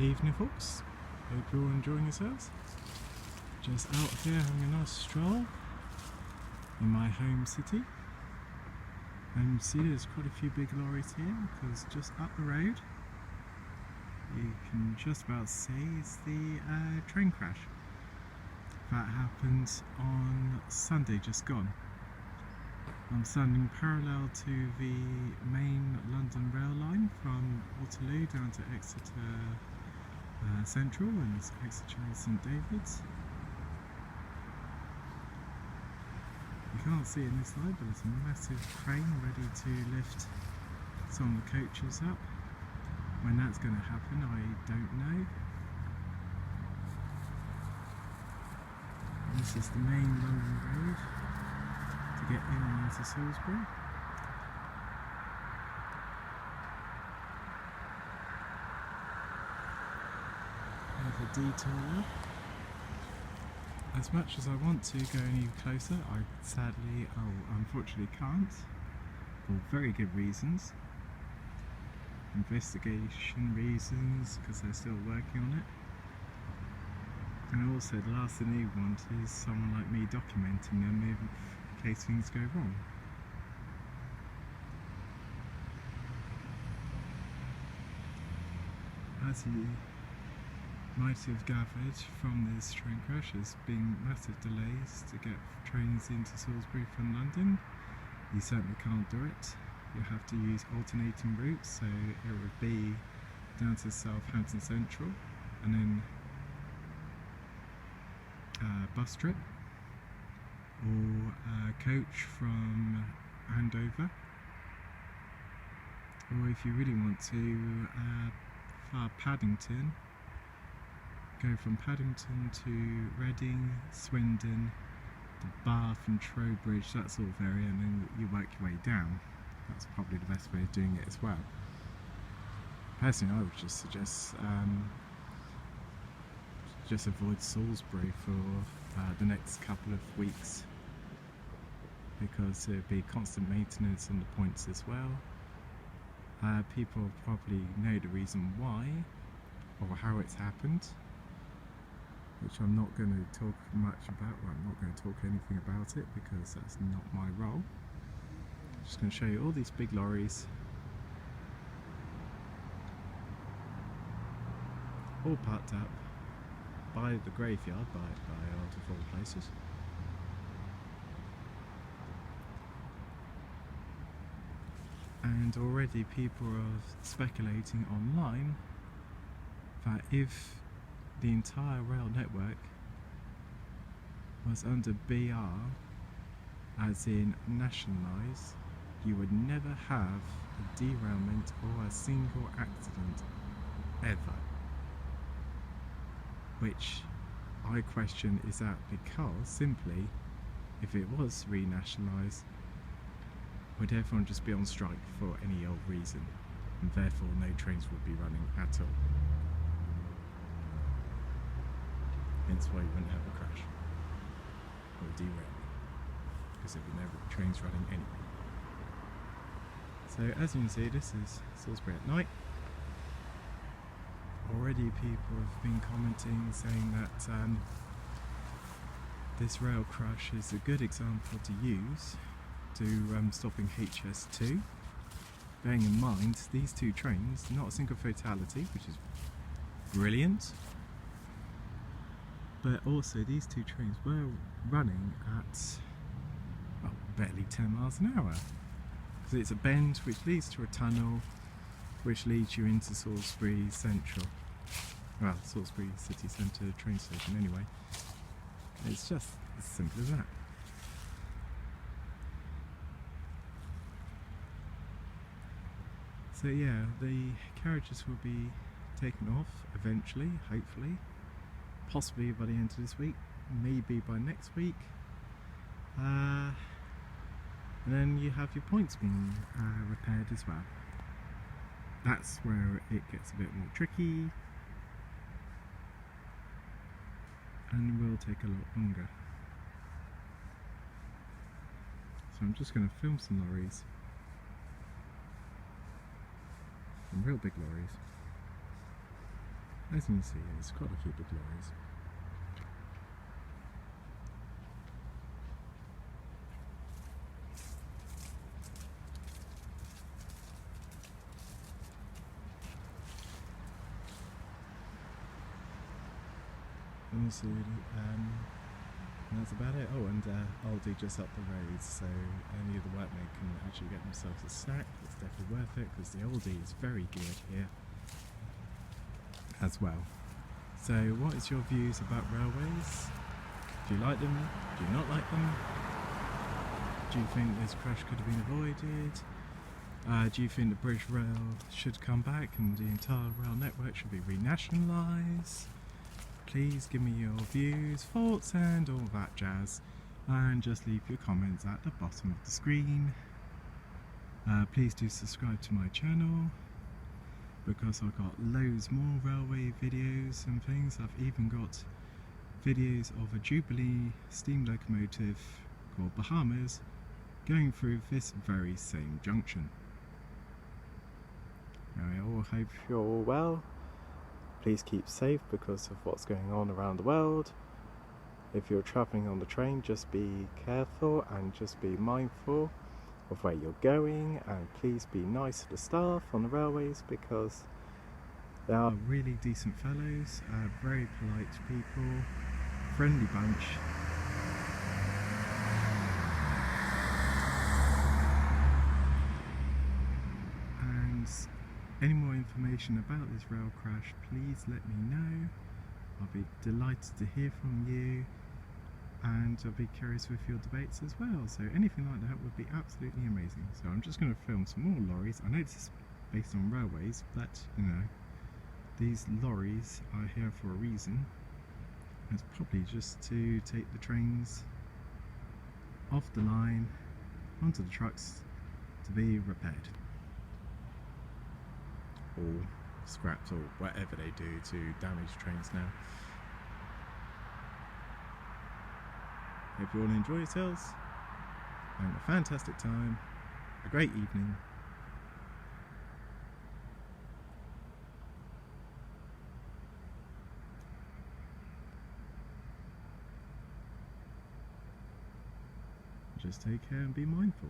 Evening folks, hope you're all enjoying yourselves. Just out here having a nice stroll in my home city. And you see there's quite a few big lorries here because just up the road you can just about see is the train crash that happened on Sunday just gone. I'm standing parallel to the main London rail line from Waterloo down to Exeter Central and Exeter St David's. You can't see it in this slide, but there's a massive crane ready to lift some of the coaches up. When that's going to happen, I don't know. This is the main London road to get in and into Salisbury. There's a detour. As much as I want to go any closer, I sadly, unfortunately can't, for very good reasons. Investigation reasons, because they're still working on it. And also the last thing they want is someone like me documenting them in case things go wrong. As you might have gathered from this train crash, there's been massive delays to get trains into Salisbury from London. You certainly can't do it. You have to use alternating routes, so it would be down to Southampton Central and then bus trip or coach from Andover, or if you really want to, Paddington, go from Paddington to Reading, Swindon, to Bath and Trowbridge, that sort of area, and then you work your way down. That's probably the best way of doing it as well. Personally, I would just suggest just avoid Salisbury for the next couple of weeks, because there'll be constant maintenance on the points as well. People probably know the reason why or how it's happened, which I'm not going to talk much about. Well, I'm not going to talk anything about it because that's not my role. I'm just going to show you all these big lorries, all parked up by the graveyard, by out of all places. And already people are speculating online that if the entire rail network was under BR, as in nationalised, you would never have a derailment or a single accident ever. Which I question, is that because simply if it was renationalised, would everyone just be on strike for any old reason, and therefore no trains would be running at all? Hence why you wouldn't have a crash or a derailment, because there would never be trains running anyway. So as you can see, this is Salisbury at night. Already people have been commenting, saying that this rail crash is a good example to use to stopping HS2. Bearing in mind, these two trains, not a single fatality, which is brilliant, but also these two trains were running at, well, barely 10 miles an hour. Because it's a bend which leads to a tunnel, which leads you into Salisbury Central. Well, Salisbury City Centre train station anyway. It's just as simple as that. So yeah, the carriages will be taken off eventually, hopefully. Possibly by the end of this week, maybe by next week. And then you have your points being repaired as well. That's where it gets a bit more tricky and will take a lot longer. So I'm just going to film some lorries, some real big lorries, as you can see, it's quite a few big lorries. And you see, that's about it. Oh, and Aldi just up the road, so any of the workmen can actually get themselves a snack. It's definitely worth it because the Aldi is very good here as well. So what is your views about railways? Do you like them? Do you not like them? Do you think this crash could have been avoided? Do you think the British Rail should come back and the entire rail network should be renationalised? Please give me your views, thoughts and all that jazz, and just leave your comments at the bottom of the screen. Please do subscribe to my channel because I've got loads more railway videos and things. I've even got videos of a Jubilee steam locomotive called Bahamas going through this very same junction. I all hope you're all well. Please keep safe because of what's going on around the world. If you're travelling on the train, just be careful and just be mindful of where you're going, and please be nice to the staff on the railways because they are really decent fellows, very polite people, friendly bunch. And any more information about this rail crash, please let me know. I'll be delighted to hear from you, and I'll be curious with your debates as well. So anything like that would be absolutely amazing. So I'm just going to film some more lorries. I know this is based on railways, but you know, these lorries are here for a reason. It's probably just to take the trains off the line onto the trucks to be repaired or scrapped or whatever they do to damage trains now. Hope you all enjoy yourselves, having a fantastic time, a great evening. Just take care and be mindful.